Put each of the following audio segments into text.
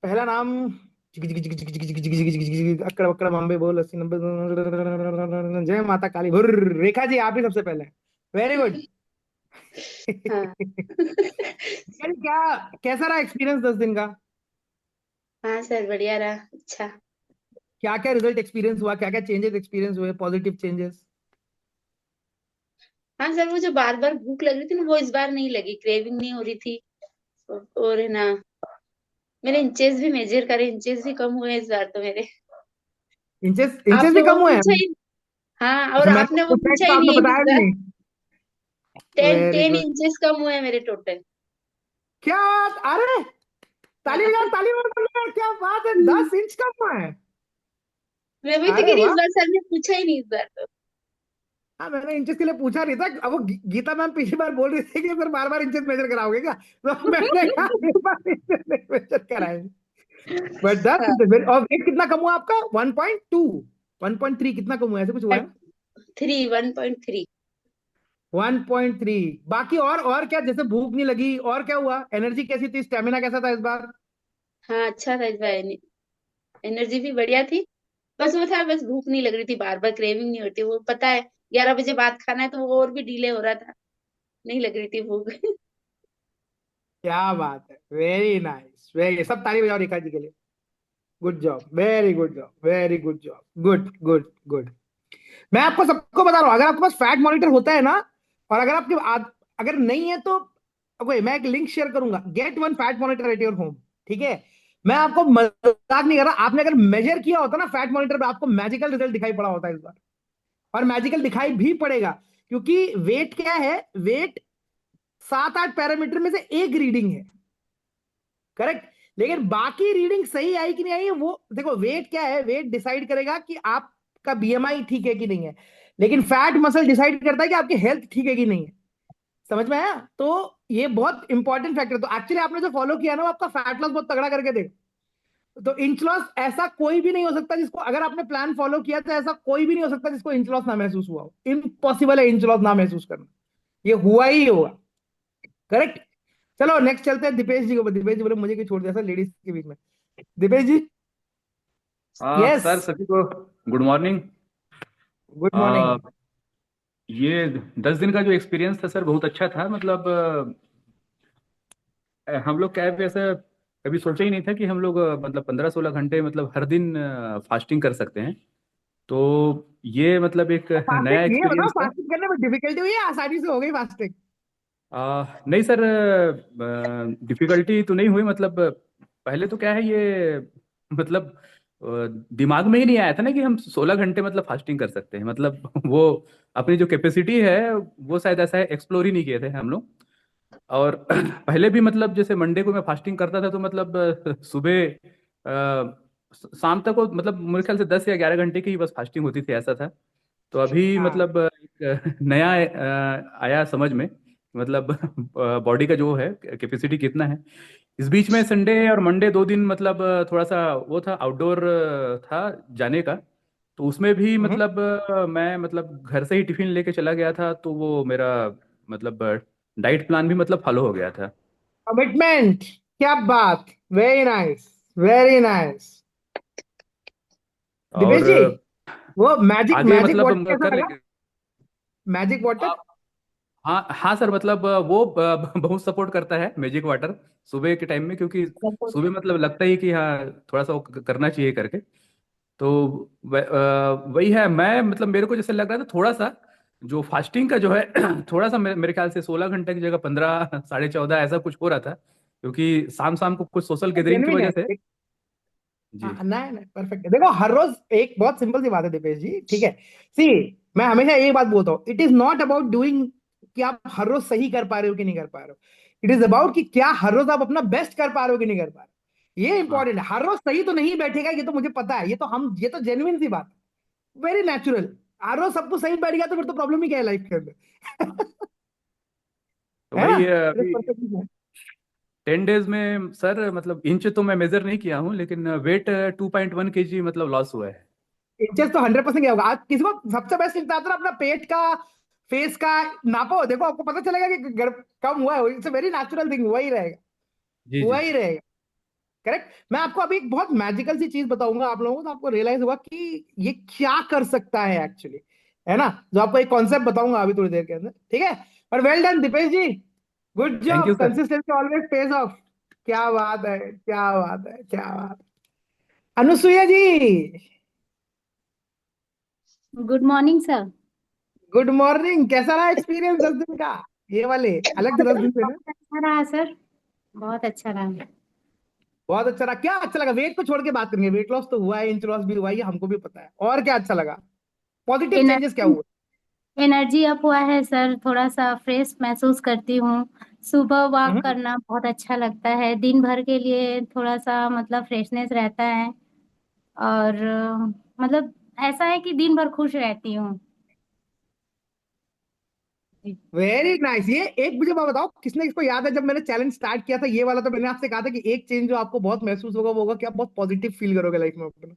पहला नाम अक्कड़ बक्कड़ बम्बे बोल 80 90 जय माता काली भुर्र। रेखा जी आप ही सबसे पहले। Very good. हाँ। क्या कैसा रहा एक्सपीरियंस 10 दिन का? हाँ सर, बढ़िया रहा, अच्छा। क्या क्या रिजल्ट एक्सपीरियंस हुआ, क्या क्या चेंजेस एक्सपीरियंस हुए, पॉजिटिव चेंजेस? हाँ सर, वो जो बार बार भूख लग रही थी ना, वो इस बार नहीं लगी, क्रेविंग नहीं हो रही थी। और है ना, मेरे इंचेस भी मेजर करे, इंचेस भी कम हुए इस बार तो मेरे। इंचेस इंचेस आपने भी वो कम हुए हैं? पूछा ही। हाँ, और अच्छा, मैंने आपने वो पूछा है पूछा तो ही आपने नहीं है इस बताया भी बार। नहीं। Ten very ten good. Inches कम हुए हैं मेरे टोटल। क्या? अरे, ताली हाँ। बजाओ ताली बजाओ, क्या बात है, 10 इंच कम हुआ है। मैं वही तो कह अरे रही हूँ, इस वाह। बार सर ने पूछा ही नहीं इस बार तो। हाँ, मैंने इंचेस के लिए पूछा नहीं था। अब वो गीता मैम पिछली बार बोल रही थी कि फिर बार बार इंचेस मेजर कराओगे क्या, तो मैंने कहा इस बार इंचेस मेजर कराएंगे। बट हाँ। 10, और वेट कितना कम हुआ आपका? 1.2, 1.3 कितना कम हुआ, ऐसे कुछ हुआ है ना? 1.3। 1.3। बाकी और क्या, जैसे भूख नहीं लगी, और क्या हुआ, एनर्जी कैसी थी, स्टेमिना कैसा था इस बार? हाँ, अच्छा था इस बार, एनर्जी भी बढ़िया थी। बस वो था, बस भूख नहीं लग रही थी, बार बार क्रेविंग नहीं होती, वो पता है। 11 बजे बाद खाना है तो वो और भी डिले हो रहा था। नहीं लग रही थी भूख। क्या बात है, वेरी नाइस, वेरी, सब ताली बजाओ रेखा जी के लिए। Good job, very good job, very good job, good good good. मैं आपको सबको बता रहा हूं, अगर आपके पास फैट मॉनिटर होता है ना, और अगर अगर नहीं है तो ओके, मैं एक लिंक शेयर करूंगा, get one fat monitor at your home. ठीक है? मैं आपको मजाक नहीं कर रहा, आपने अगर मेजर किया होता ना फैट मॉनिटर पे, आपको मैजिकल रिजल्ट दिखाई पड़ा होता है इस बार। और मैजिकल दिखाई भी पड़ेगा, क्योंकि वेट क्या है, वेट 7 8 पैरामीटर में से एक रीडिंग है, करेक्ट? लेकिन बाकी रीडिंग सही आई कि नहीं आई है, वो देखो, वेट क्या है, वेट डिसाइड करेगा कि आपका बीएमआई ठीक है कि नहीं है, लेकिन फैट मसल डिसाइड करता है कि आपकी हेल्थ ठीक है कि नहीं है। समझ में आया? तो ये बहुत इंपॉर्टेंट फैक्टर। तो एक्चुअली आपने जो फॉलो किया ना, वो आपका फैट लॉस बहुत तगड़ा करके दे। तो इंच लॉस ऐसा कोई भी नहीं हो सकता जिसको, अगर आपने प्लान फॉलो किया तो ऐसा कोई भी नहीं हो सकता जिसको इंच लॉस ना महसूस हुआ हो। इम्पॉसिबल है इंच लॉस ना महसूस करना, ये हुआ ही होगा। करेक्ट? चलो नेक्स्ट चलते हैं दीपेश जी को। दीपेश जी बोले मुझे क्यों छोड़ दिया सर लेडीज के बीच में। दीपेश जी। यस। सर सभी को गुड मॉर्निंग। Good morning. आ, ये 10 दिन का जो एक्सपीरियंस था सर बहुत अच्छा था। मतलब हम लोग क्या है कि ऐसा कभी सोचा ही नहीं था कि हम लोग मतलब 15-16 घंटे मतलब हर दिन फास्टिंग कर सकते हैं। तो ये मतलब एक नया फास्टिंग, ये बताओ एक्सपीरियंस था। फास्टिंग करने में डिफिकल्टी हुई है, आसानी से हो गई फास्टिंग? नहीं सर, डिफिकल्टी तो नहीं हुई। मतलब पहले तो क्या है ये, मतलब दिमाग में ही नहीं आया था ना कि हम 16 घंटे मतलब फास्टिंग कर सकते हैं। मतलब वो अपनी जो कैपेसिटी है वो शायद ऐसा एक्सप्लोर ही नहीं किए थे हम लोग। और पहले भी मतलब जैसे मंडे को मैं फास्टिंग करता था तो मतलब सुबह शाम तक वो मतलब मेरे ख्याल से 10 या 11 घंटे की ही बस फास्टिंग होती थी, ऐसा था। तो अभी हाँ। मतलब एक नया आया समझ में, मतलब बॉडी का जो है कैपेसिटी कितना है। इस बीच में संडे और मंडे 2 दिन मतलब थोड़ा सा वो था, आउटडोर था जाने का। तो उसमें भी मतलब मैं मतलब घर से ही टिफिन लेके चला गया था, तो वो मेरा मतलब डाइट प्लान भी मतलब फॉलो हो गया था। कमिटमेंट, क्या बात, very nice, very nice. Dipesh और जी, वो मैजिक आगे मैजिक मतलब वाटर कैसा लगा? Magic water. हाँ हाँ सर, मतलब वो बहुत सपोर्ट करता है मैजिक वाटर सुबह के टाइम में, क्योंकि सुबह मतलब लगता ही कि हाँ थोड़ा सा वो करना चाहिए करके। तो वही है। मैं मतलब मेरे को जैसे लग रहा था थोड़ा सा जो फास्टिंग का जो है थोड़ा सा मेरे ख्याल से 16 घंटे की जगह 15 साढ़े 14 ऐसा कुछ हो रहा था, क्योंकि शाम शाम को कुछ सोशल गैदरिंग की जेन्युइन वजह है। से। जी। हाँ, नहीं नहीं, परफेक्ट है। देखो, हर रोज एक बहुत सिंपल सी बात है दीपेश जी, ठीक है? सी, मैं हमेशा यही बात बोलता हूँ, it is not about doing कि आप हर रोज सही कर पा रहे हो कि नहीं कर पा रहे हो। इट इज अबाउट कि क्या हर रोज आप अपना बेस्ट कर पा रहे हो कि नहीं कर पा रहे हो। ये हाँ इंपॉर्टेंट है। हर रोज सही तो नहीं बैठेगा, ये तो मुझे पता है, ये तो जेन्युइन सी बात है, वेरी नेचुरल। हर रोज सब कुछ सही बैठ गया तो फिर तो प्रॉब्लम ही क्या है लाइफ के अंदर। तो है ना? वही इट इज अभी परफेक्टली। 10 डेज में सर मतलब इंच तो मैं मेजर नहीं किया हूँ, लेकिन वेट 2.1 kg मतलब लॉस हुआ है। इंचेस तो 100% क्या होगा। आज किसी को सबसे बेस्ट लगता है ना अपना पेट का, फेस का, नापो, देखो आपको पता चलेगा कि कम हुआ है। It's a very natural thing, हुआ ही रहेगा, जी हुआ जी। ही रहेगा। करेक्ट। मैं आपको अभी एक बहुत मैजिकल सी चीज बताऊंगा आप लोगों को, तो आपको रियलाइज होगा कि ये क्या कर सकता है एक्चुअली, है ना। जो आपको एक कॉन्सेप्ट बताऊंगा अभी थोड़ी देर के अंदर, ठीक है। पर well done Deepesh ji, good thank you job, sir. Consistency always pays off. क्या बात है, क्या बात है, क्या बात है। Anusuiya ji, good morning sir. Good morning. कैसा रहा एक्सपीरियंस 10 दिन का? ये वाले अलग से 10 दिन से ना। बहुत अच्छा रहा सर, बहुत अच्छा रहा। बहुत अच्छा रहा। क्या अच्छा लगा? वेट को छोड़ के बात करेंगे, वेट लॉस तो हुआ है, इंच लॉस भी हुआ है, ये हमको भी पता है। और क्या अच्छा लगा? पॉजिटिव चेंजेस क्या एनर्जी हुए? एनर्जी अप हुआ है सर, थोड़ा सा फ्रेश महसूस करती हूँ। सुबह वॉक हम्म। करना बहुत अच्छा लगता है, दिन भर के लिए थोड़ा सा मतलब फ्रेशनेस रहता है। और मतलब ऐसा है कि दिन भर खुश रहती हूँ। जी। Very nice. ये एक मुझे बात बताओ, किसने इसको याद है जब मैंने चैलेंज स्टार्ट किया था ये वाला, तो मैंने आपसे कहा था कि एक चेंज जो आपको बहुत महसूस होगा वो होगा कि आप बहुत पॉजिटिव फील करोगे लाइफ में अपना।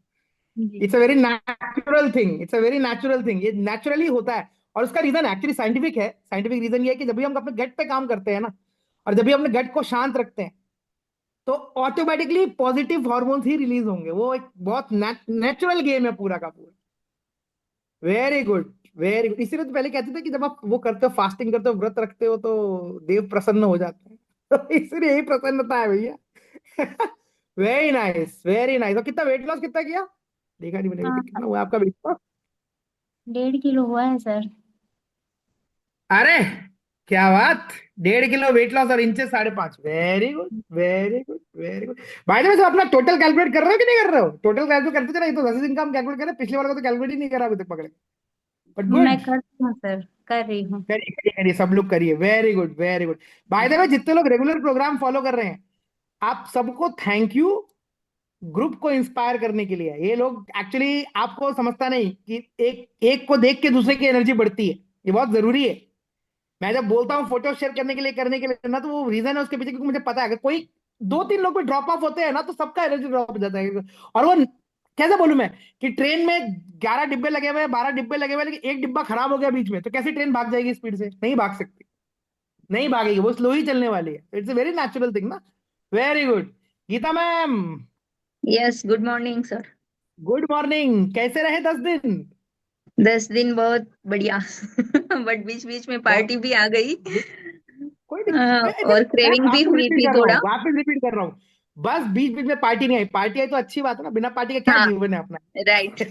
जी। It's a very natural thing, it's a very natural thing, ये नेचुरली होता है। और उसका रीजन एक्चुअली साइंटिफिक है। साइंटिफिक रीजन ये है कि जब भी हम अपने गट पे काम करते हैं ना, और जब भी अपने गट को शांत रखते हैं, तो ऑटोमेटिकली पॉजिटिव हॉर्मोन्स ही रिलीज होंगे। वो एक बहुत नेचुरल गेम है पूरा का पूरा। Very good, very good. इसीलिए तो पहले कहते थे कि जब आप वो करते हो, फास्टिंग करते हो, व्रत रखते हो, तो देव प्रसन्न हो जाते हैं। तो इसलिए यही प्रसन्नता है भैया। Very nice, very nice. और कितना वेट लॉस कितना किया? देखा नहीं मैंने अभी हाँ, तक, कितना हुआ आपका वेट लॉस? 1.5 किलो हुआ है सर। अरे क्या बात, 1.5 किलो वेट लॉस और inches 5.5। Very good, very good, very good. भाई जब अपना टोटल कैलकुलेट कर रहे हो कि नहीं कर रहे हो? टोटल कैलकुलेट करते थे ना, ये तो 10 दिन का हम कैलकुलेट करें, पिछले वाले को तो कैलकुलेट ही नहीं करा अभी तक पकड़े। बट मैं गुड। करती हूँ सर, कर रही हूँ। करिए करिए करिए, सब लोग करिए। Very good, very good. Bye the वे, जितने लोग रेगुलर प्रोग्राम फॉलो कर रहे हैं, आप सबको थैंक यू। ग्रुप को इंस्पायर करने के लिए ये लोग एक्चुअली, आपको समझता नहीं कि एक एक को देख के दूसरे की एनर्जी बढ़ती है, ये बहुत जरूरी है। मैं जब बोलता हूँ फोटो शेयर करने के लिए, करने के लिए ना, तो वो रीजन है उसके पीछे, क्योंकि मुझे पता है अगर कोई 2-3 लोग भी ड्रॉप ऑफ होते हैं ना, तो सबका एनर्जी ड्रॉप हो जाता है। और वो कैसे बोलूं मैं, कि ट्रेन में 11 डिब्बे लगे हुए हैं, 12 डिब्बे लगे हुए हैं, लेकिन एक डिब्बा खराब हो गया बीच में, तो कैसे ट्रेन भाग जाएगी स्पीड से? नहीं भाग सकती, नहीं भागेगी, वो स्लो ही चलने वाली है। It's a very natural thing ना। Very good. Geeta ma'am, yes, good morning sir. Good morning. कैसे रहे 10 दिन? 10 दिन बहुत बढ़िया। बट बीच बीच में बहुत पार्टी भी आ गई। कोई दिक्कत और मैं क्रेविंग भी वापस हुई रिपीट थी कर रहा हूँ, थोड़ा। वापस रिपीट कर रहा हूँ। बस बीच बीच में पार्टी नहीं आई, पार्टी आई तो अच्छी बात है ना, बिना पार्टी के क्या हाँ, जीवन है अपना। राइट।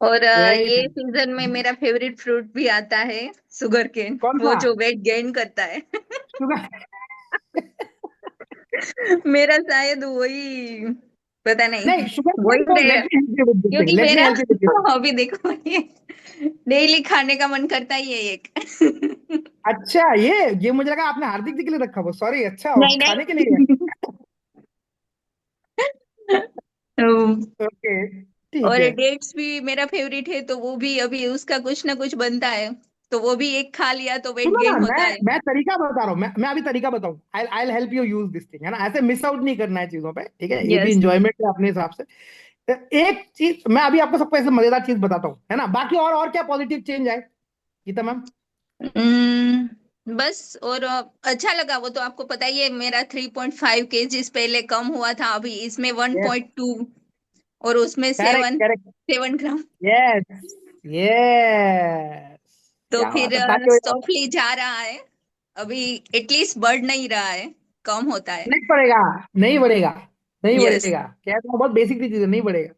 और वेरी ये नाइस। सीजन में मेरा फेवरेट फ्रूट भी आता है, शुगर केन, कौन वो सा? जो वेट गेन करता है। शुगर? मेरा शायद वही, पता नहीं, नहीं, शुगर वही केन, रहेगा। Let me help you with this thing, क्योंकि लेट मी मेरा हेल्प यू विद दिस। अभी देखो, ये डेली खाने का मन करता ही है एक। अच्छा, ये मुझे लगा आपने हार्दिक जी के लिए रखा वो, सॉरी। अच्छा, नहीं खाने के लिए? नहीं। ओके, ठीक और है। डेट्स भी मेरा फेवरेट है, तो वो भी अभी उसका कुछ ना कुछ बनता है, तो वो भी एक खा लिया तो वेट सुनो ना, गेन होता है। मैं तरीका बता रहा हूँ, मैं अभी तरीका बताऊँ। I I help you use this thing, है ना। ऐसे मिस आउट नहीं करना है चीजों पे, ठीक है। ये भी यस। इंजॉयमेंट है अपने हिसाब से। तो एक चीज मैं अभी आपको सबको ऐसे मजेदार चीज बताता हूँ, है ना। बाकी और क्या पॉजिटिव चेंज आए गीता मैम? बस, और अच्छा लगा, वो तो आपको पता ही है, मेरा 3.5 kg पहले कम हुआ था, अभी इसमें यस, 1.2, और उसमें correct, seven correct. 7 gram. Yes, yes. तो क्या फिर बात है, ताकि सॉफ्टली जा रहा है, अभी एटलीस्ट बढ़ नहीं रहा है, कम होता है। नहीं पड़ेगा, नहीं बढ़ेगा, नहीं यस। बढ़ेगा। क्या तो बहुत बेसिक सी चीज है, नहीं बढ़ेगा।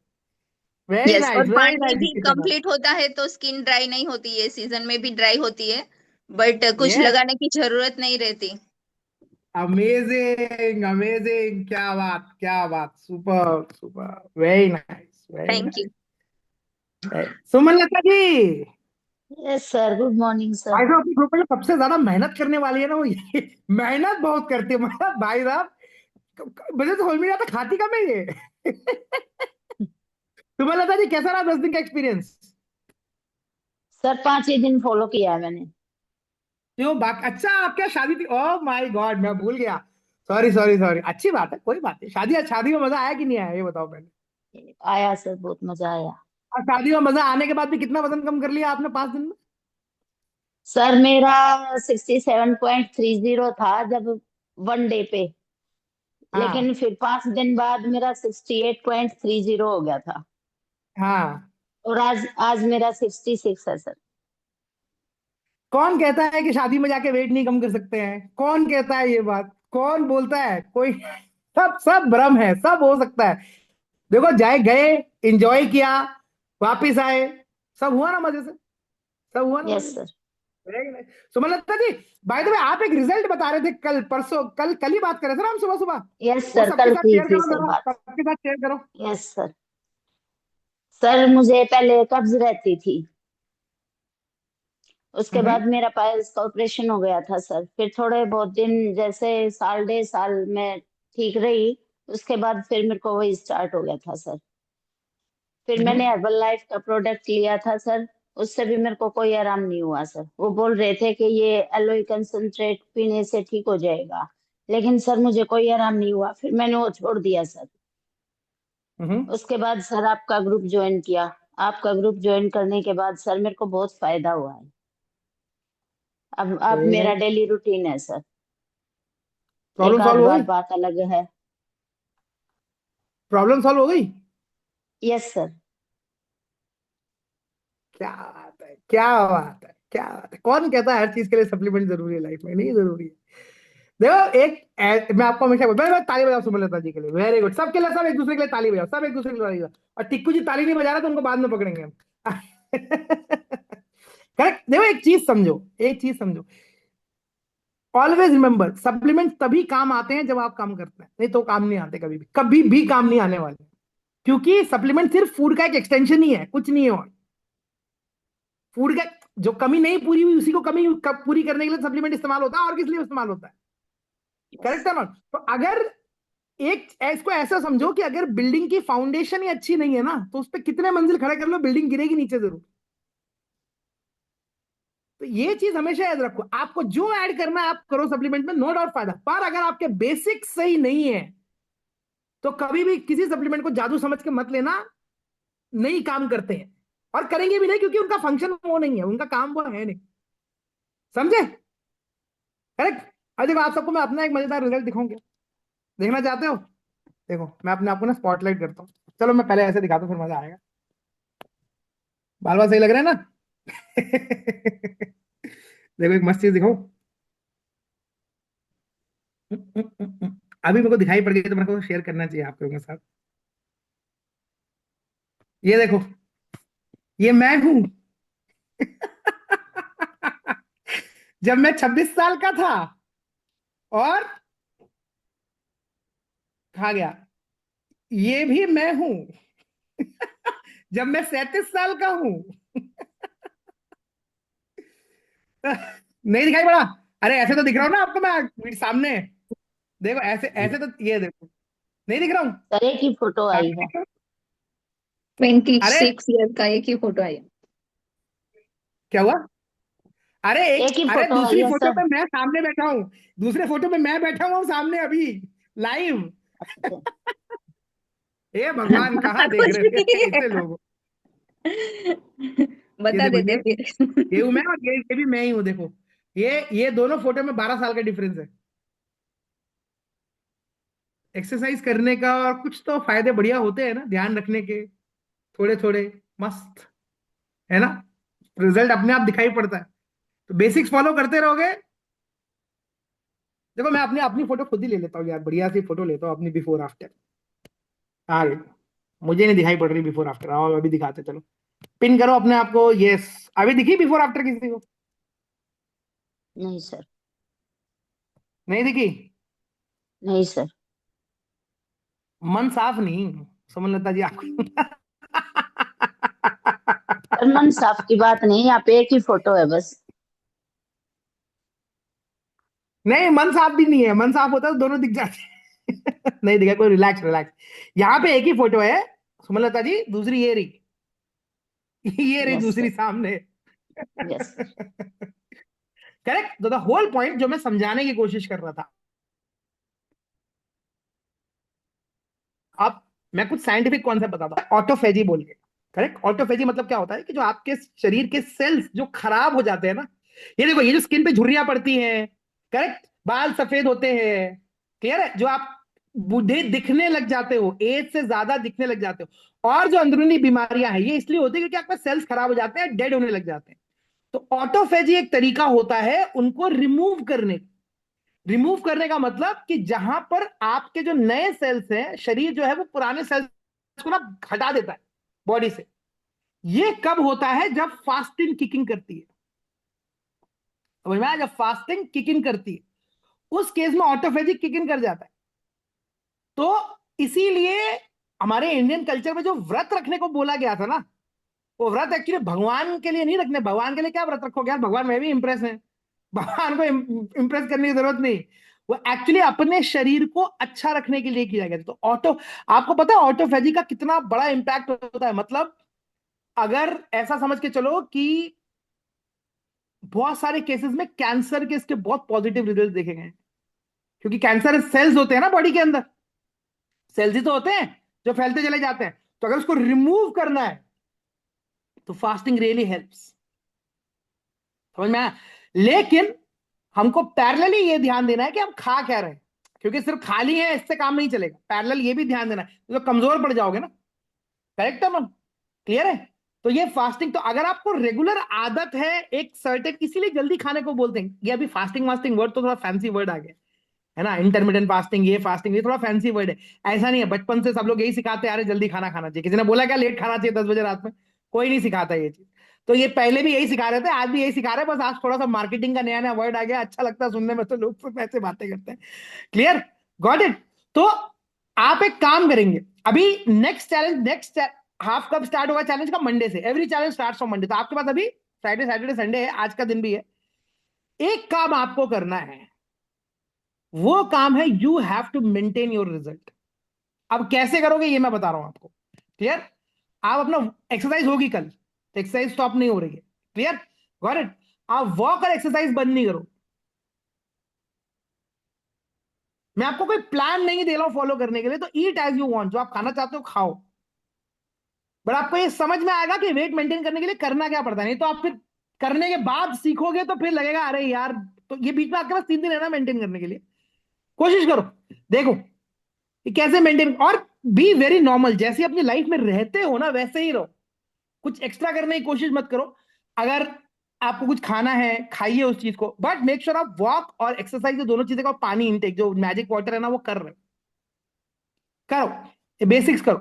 वेरी यस, और नाइस, वेरी पानी नाइस भी गीता मैम। कंप्लीट होता है तो स्किन ड्राई नहीं होती है, सीजन में भी ड्राई होती है, बट कुछ यस, लगाने की जरूरत नहीं रहती। Amazing, amazing. क्या बात, क्या बात। Super, super, very nice, very thank you. Nice. Suman Lata ji, yes sir, good morning sir. भाई साहब अपने ग्रुप में जो सबसे ज्यादा मेहनत करने वाली है ना, वो ये मेहनत बहुत करती है मतलब भाई साहब। मुझे तो समझ में नहीं आता खाती कब है ये। सुमन लता जी, कैसा रहा 10 दिन का एक्सपीरियंस? सर 5 ही दिन फॉलो किया है मैंने। क्यों बात? अच्छा, आप क्या शादी थी? ओह माय गॉड, मैं भूल गया। Sorry, sorry, sorry. अच्छी बात है, कोई बात नहीं। शादी शादी में मजा आया कि नहीं आया, ये बताओ पहले। आया सर, बहुत मजा आया। और शादी में मजा आने के बाद भी कितना वजन कम कर लिया आपने 5 दिन में? सर मेरा 67.30 था जब 1 डे पे, हाँ लेकिन फिर 5 दिन बाद मेरा 68.30 हो गया था, हाँ। और आज आज मेरा 66 है सर। कौन कहता है कि शादी में जाके वेट नहीं कम कर सकते हैं? कौन कहता है ये बात? कौन बोलता है? कोई सब सब भ्रम है, सब हो सकता है। देखो, जाए गए, एंजॉय किया, वापिस आए, सब हुआ ना मजे से, सब हुआ ना मजे यस से। Sir. Very nice। Sumlata ji, by the way, आप एक रिजल्ट बता रहे थे कल परसों, कल ही बात कर रहे थे ना हम, सुबह सुबह। यस वो सर, सबके कल साथ की शेयर थी करो सर जरा, बात। सबके साथ शेयर करो। Yes sir. सर मुझे पहले कब्ज रहती थी, उसके हम्म। बाद मेरा पाइल्स का ऑपरेशन हो गया था सर। फिर थोड़े बहुत दिन, जैसे साल 1.5 साल में ठीक रही, उसके बाद फिर मेरे को वही स्टार्ट हो गया था सर। फिर मैंने हर्बल लाइफ का प्रोडक्ट लिया था सर, उससे भी मेरे को कोई आराम नहीं हुआ सर। वो बोल रहे थे कि ये एलोई कंसंट्रेट पीने से ठीक हो जाएगा, लेकिन सर मुझे कोई आराम नहीं हुआ, फिर मैंने वो छोड़ दिया सर। हम्म। उसके बाद सर आपका ग्रुप ज्वाइन किया। आपका ग्रुप ज्वाइन करने के बाद सर मेरे को बहुत फायदा हुआ है। अब मेरा डेली रूटीन है सर। एक प्रॉब्लम आध सॉल्व हो बार गई? बात अलग है। प्रॉब्लम सॉल्व हो गई? Yes sir. क्या बात है, क्या बात है, क्या बात है! कौन कहता है हर चीज के लिए सप्लीमेंट जरूरी है लाइफ में? नहीं जरूरी है। देखो, मैं आपको हमेशा मैं ताली बजाओ सुमलता जी के लिए, वेरी गुड। सबके लिए, सब एक दूसरे के लिए ताली बजाओ, सब एक दूसरे के लिए ताली बजाओ। और टिक्कू जी ताली नहीं बजा रहे तो उनको बाद में पकड़ेंगे हम। करेक्ट। देखो, एक चीज समझो, एक चीज समझो, ऑलवेज रिमेंबर, सप्लीमेंट तभी काम आते हैं जब आप काम करते हैं, नहीं तो काम नहीं आते, कभी भी, कभी भी काम नहीं आने वाले। क्योंकि सप्लीमेंट सिर्फ फूड का एक एक्सटेंशन ही है, कुछ नहीं है। और फूड का जो कमी नहीं पूरी हुई, उसी को पूरी करने के लिए सप्लीमेंट इस्तेमाल होता है, और किस लिए इस्तेमाल होता है? करेक्ट है नॉट? तो अगर एक इसको ऐसा समझो कि अगर बिल्डिंग की फाउंडेशन ही अच्छी नहीं है ना, तो उस पर कितने मंजिल खड़े कर लो, बिल्डिंग गिरेगी नीचे जरूर। तो ये चीज हमेशा याद रखो, आपको जो ऐड करना है आप करो सप्लीमेंट में, नो डाउट फायदा। पर अगर आपके बेसिक्स सही नहीं है तो कभी भी किसी सप्लीमेंट को जादू समझ के मत लेना, नहीं काम करते हैं, और करेंगे भी नहीं, क्योंकि उनका फंक्शन वो नहीं है, उनका काम वो है नहीं। समझे? करेक्ट। अब देखो, आप सबको मैं अपना एक मजेदार रिजल्ट दिखाऊं क्या? देखना चाहते हो? देखो, मैं अपने आप को ना स्पॉटलाइट करता हूँ। चलो, मैं पहले ऐसे दिखाता हूँ, फिर मजा आएगा। बाल बाल सही लग रहे हैं ना? देखो, एक मस्त चीज दिखाऊं। अभी मेरे को दिखाई पड़ गई तो मेरे को शेयर करना चाहिए आप लोगों के साथ। ये देखो, ये मैं हूं। जब मैं 26 साल का था, और कहा गया, ये भी मैं हूं। जब मैं 37 साल का हूं। नहीं दिखाई पड़ा? अरे ऐसे तो दिख रहा हूं ना आपको मैं सामने। देखो, ऐसे ऐसे तो, ये देखो, नहीं दिख रहा हूं? सर एक ही फोटो आई है। 26 अरे ईयर का एक ही फोटो आई। क्या हुआ? अरे एक ही अरे फोटो आई दूसरी है फोटो सर। पे मैं सामने बैठा हूं। दूसरे फोटो पे मैं बैठा हुआ हूं सामने अभी, लाइव। अच्छा। हे भगवान, कहाँ देख कुछ रहे थे नहीं ऐसे है। लोग? ये बता देखो, देते फिर। ये हूं मैं, और ये भी मैं ही हूं। देखो, ये दोनों फोटो में 12 साल का डिफरेंस है। एक्सरसाइज करने का और कुछ तो फायदे बढ़िया होते हैं ना, ध्यान रखने के, थोड़े थोड़े, मस्त है ना? रिजल्ट अपने आप दिखाई पड़ता है। तो बेसिक्स फॉलो करते रहोगे। देखो, मैं अपनी अपनी फोटो खुद ही ले लेता हूँ यार, बढ़िया सी फोटो लेता हूँ अपनी, बिफोर आफ्टर। आ गई। मुझे नहीं दिखाई पड़ रही बिफोर आफ्टर, आओ अभी दिखाते, चलो। पिन करो अपने आप को, यस। अभी दिखी बिफोर आफ्टर किसी को? नहीं सर। नहीं दिखी? नहीं सर। मन साफ नहीं, सुमनलता जी आपको। सर मन साफ की बात नहीं, यहाँ पे एक ही फोटो है बस। नहीं, मन साफ भी नहीं है, मन साफ होता तो दोनों दिख जाते। नहीं दिखा, कोई, रिलैक्स रिलैक्स। यहाँ पे एक ही फोटो है सुमनलता जी, दूसरी ये रही। ये रही यस दूसरी सर। सामने। यस। करेक्ट। तो द होल पॉइंट जो मैं समझाने की कोशिश कर रहा था, अब मैं कुछ साइंटिफिक कॉन्सेप्ट बताता हूं, ऑटोफेजी बोल के। करेक्ट। ऑटोफेजी मतलब क्या होता है कि जो आपके शरीर के सेल्स जो खराब हो जाते हैं ना, ये देखो, ये जो स्किन पे झुर्रियां पड़ती हैं, करेक्ट, बाल सफेद होते हैं, क्लियर है, जो आप बूढ़े दिखने लग जाते हो, एज से ज्यादा दिखने लग जाते हो। और जो अंदरूनी बीमारियां हैं ये इसलिए होती है क्योंकि आपके सेल्स खराब हो जाते हैं, डेड होने लग जाते हैं। तो ऑटोफेजी एक तरीका होता है उनको रिमूव करने का। रिमूव करने का मतलब कि जहां पर आपके जो नए सेल्स हैं, शरीर जो है वो पुराने सेल्स को ना हटा देता है बॉडी से। ये कब होता है? जब फास्टिंग किकिंग करती है। समझ में आया? जब फास्टिंग किकिंग करती है उस केस में ऑटोफेजी किकिंग कर जाता है। तो इसीलिए हमारे इंडियन कल्चर में जो व्रत रखने को बोला गया था ना, वो व्रत एक्चुअली भगवान के लिए नहीं रखने। भगवान के लिए क्या व्रत रखोगे यार? भगवान में भी इंप्रेस है, भगवान को इंप्रेस करने की जरूरत नहीं। वो एक्चुअली अपने शरीर को अच्छा रखने के लिए किया गया था। तो आपको पता है ऑटोफेजी का कितना बड़ा इंपैक्ट होता है? मतलब अगर ऐसा समझ के चलो कि बहुत सारे केसेस में कैंसर के इसके बहुत पॉजिटिव रिजल्ट देखे गए हैं। क्योंकि कैंसर सेल्स होते हैं ना बॉडी के अंदर, सेल्स ही तो होते हैं जो फैलते चले जाते हैं। तो अगर उसको रिमूव करना है तो फास्टिंग रियली हेल्प्स। समझ में आया? लेकिन हमको पैरेलली ये ध्यान देना है कि हम खा क्या रहे हैं, क्योंकि सिर्फ खाली है इससे काम नहीं चलेगा। पैरेलल ये भी ध्यान देना है, तो कमजोर पड़ जाओगे ना। करेक्ट है मैम? क्लियर है? तो ये फास्टिंग, तो अगर आपको रेगुलर आदत है एक सर्टेन, इसीलिए जल्दी खाने को बोलते हैं। ये अभी फास्टिंग वास्टिंग वर्ड तो थोड़ा फैंसी वर्ड आ गया है ना, इंटरमीडिएंट फास्टिंग, ये फास्टिंग, ये थोड़ा फैंसी वर्ड है। ऐसा नहीं है, बचपन से सब लोग यही सिखाते आ रहे जल्दी खाना खाना चाहिए। किसी ने बोला क्या लेट खाना चाहिए 10 बजे रात में? कोई नहीं सिखाता ये चीज। तो ये पहले भी यही सिखा रहे थे, आज भी यही सिखा रहे हैं, बस आज थोड़ा सा मार्केटिंग का नया नया वर्ड आ गया, अच्छा लगता है सुनने में, तो लोग फिर ऐसे बातें करते हैं। क्लियर? Got it? तो आप एक काम करेंगे अभी, नेक्स्ट चैलेंज, नेक्स्ट हाफ कब स्टार्ट होगा चैलेंज का? मंडे से। Every challenge start from Monday. तो आपके पास अभी फ्राइडे सैटरडे संडे है, आज का दिन भी है। एक काम आपको करना है, वो काम है you have to maintain your result. अब कैसे करोगे ये मैं बता रहा हूं आपको। क्लियर? आप अपना एक्सरसाइज होगी कल, तो एक्सरसाइज स्टॉप नहीं हो रही है। क्लियर? Got it? आप वॉक और एक्सरसाइज बंद नहीं करो। मैं आपको कोई प्लान नहीं दे रहा हूं फॉलो करने के लिए, तो ईट एज यू वांट, जो आप खाना चाहते हो खाओ। बट आपको ये समझ में आएगा कि वेट मेंटेन करने के लिए करना क्या पड़ता है। नहीं तो आप फिर करने के बाद सीखोगे तो फिर लगेगा अरे यार। तो ये बीच में आपके पास 3 दिन है ना मेंटेन करने के लिए, कोशिश करो, देखो कि कैसे मेंटेन। और बी वेरी नॉर्मल, जैसे अपनी लाइफ में रहते हो ना वैसे ही रहो। कुछ एक्स्ट्रा करने की कोशिश मत करो। अगर आपको कुछ खाना है खाइए उस चीज को, बट मेक श्योर आप वॉक और एक्सरसाइज दोनों चीजें का, पानी इंटेक जो मैजिक वाटर है ना वो कर रहे हो, करो, ये बेसिक्स करो।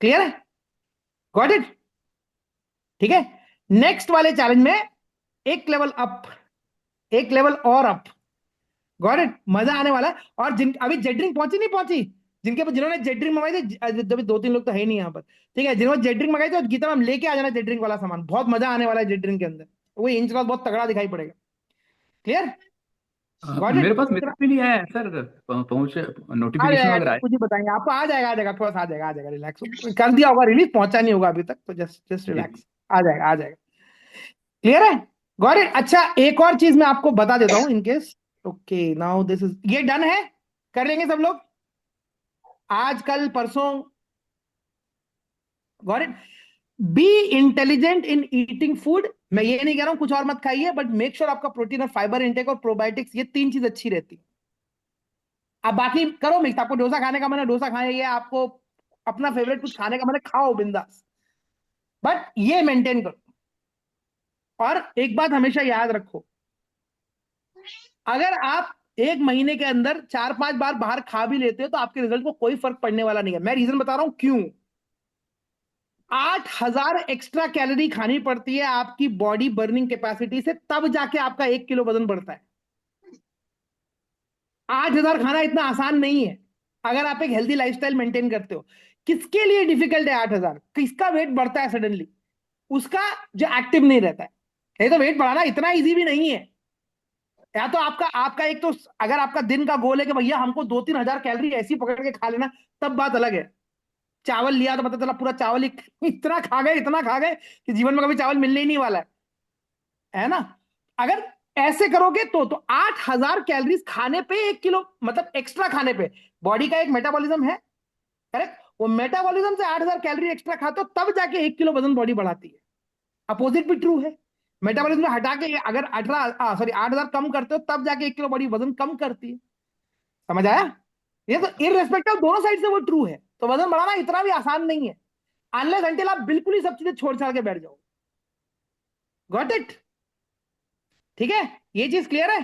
क्लियर है? Got it? ठीक है? नेक्स्ट वाले चैलेंज में एक लेवल अप, एक लेवल और अप। Got it? मजा आने वाला है। और जिन अभी जेट ड्रिंक पहुंची नहीं पहुंची, जिन्होंने जेट ड्रिंक मंगाई थी, जब 2-3 लोग तो है नहीं यहाँ पर, ठीक है, जिन्होंने जेट ड्रिंक मंगाई थी, गीता मैम लेके आ जाना जेट ड्रिंक वाला सामान। बहुत मजा आने वाला है जेट ड्रिंक के अंदर, वो इंच लॉस बहुत तगड़ा दिखाई पड़ेगा। क्लियर? गॉट मेरे इट? पास मैसेज भी नहीं आया है सर, पहुंच आ नोटिफिकेशन जाएगा, वगैरह आए? कुछ ही बताएंगे आपको, आ जाएगा, आ जाएगा, थोड़ा सा आ जाएगा, आ जाएगा, रिलैक्स। कर दिया होगा रिलीज, पहुंचा नहीं होगा अभी तक, तो जस्ट जस्ट जी रिलैक्स। आ जाएगा, आ जाएगा। क्लियर है? Got it? अच्छा एक और चीज मैं आपको बता देता हूं in case. Okay now this is, ये डन है, कर लेंगे सब लोग आज कल परसों। Got it? Be intelligent in eating food. मैं ये नहीं कह रहा हूं कुछ और मत खाइए, बट मेक श्योर आपका प्रोटीन और फाइबर इंटेक और प्रोबायोटिक्स, ये 3 चीज अच्छी रहती है। अब बाकी करो मिक्स, आपको डोसा खाने का मन है डोसा खाए, ये आपको अपना फेवरेट कुछ खाने का मन है खाओ बिंदास, बट ये मेंटेन करो। और एक बात हमेशा याद रखो, अगर आप एक महीने के अंदर 4-5 बार बाहर खा भी लेते हो तो आपके रिजल्ट को कोई फर्क पड़ने वाला नहीं है। मैं रीजन बता रहा हूं क्यों। 8,000 एक्स्ट्रा कैलोरी खानी पड़ती है आपकी बॉडी बर्निंग कैपेसिटी से, तब जाके आपका 1 किलो वजन बढ़ता है। 8,000 खाना इतना आसान नहीं है अगर आप एक हेल्दी लाइफस्टाइल मेंटेन करते हो। किसके लिए डिफिकल्ट है 8,000? किसका वेट बढ़ता है सडनली? उसका जो एक्टिव नहीं रहता है। ये तो वेट बढ़ाना इतना इजी भी नहीं है। या तो आपका आपका एक तो अगर आपका दिन का गोल है कि भैया हमको 2-3 हजार कैलोरी ऐसी पकड़ के खा लेना, तब बात अलग है। चावल लिया तो पता चला पूरा चावल ही इतना खा गए, इतना खा गए कि जीवन में कभी चावल मिलने ही नहीं वाला है ना? अगर ऐसे करोगे तो 8,000 कैलोरीज खाने पे 1 किलो, मतलब एक्स्ट्रा खाने पे। बॉडी का एक मेटाबॉलिज्म है, करेक्ट? वो मेटाबॉलिज्म से 8,000 कैलोरी एक्स्ट्रा खाते हो तब जाके 1 किलो वजन बॉडी बढ़ाती है। अपोजिट भी ट्रू है। मेटाबॉलिज्म में हटा के अगर 8,000 कम करते हो तब जाके 1 किलो बॉडी वजन कम करती है। समझ आया? ये तो इररेस्पेक्टिव दोनों साइड से वो ट्रू है। तो वजन बढ़ाना इतना भी आसान नहीं है, अनलेस अंटिल आप बिल्कुल ही सब चीजें छोड़ छाड़ के बैठ जाओ। Got it? ठीक है, ये चीज क्लियर है?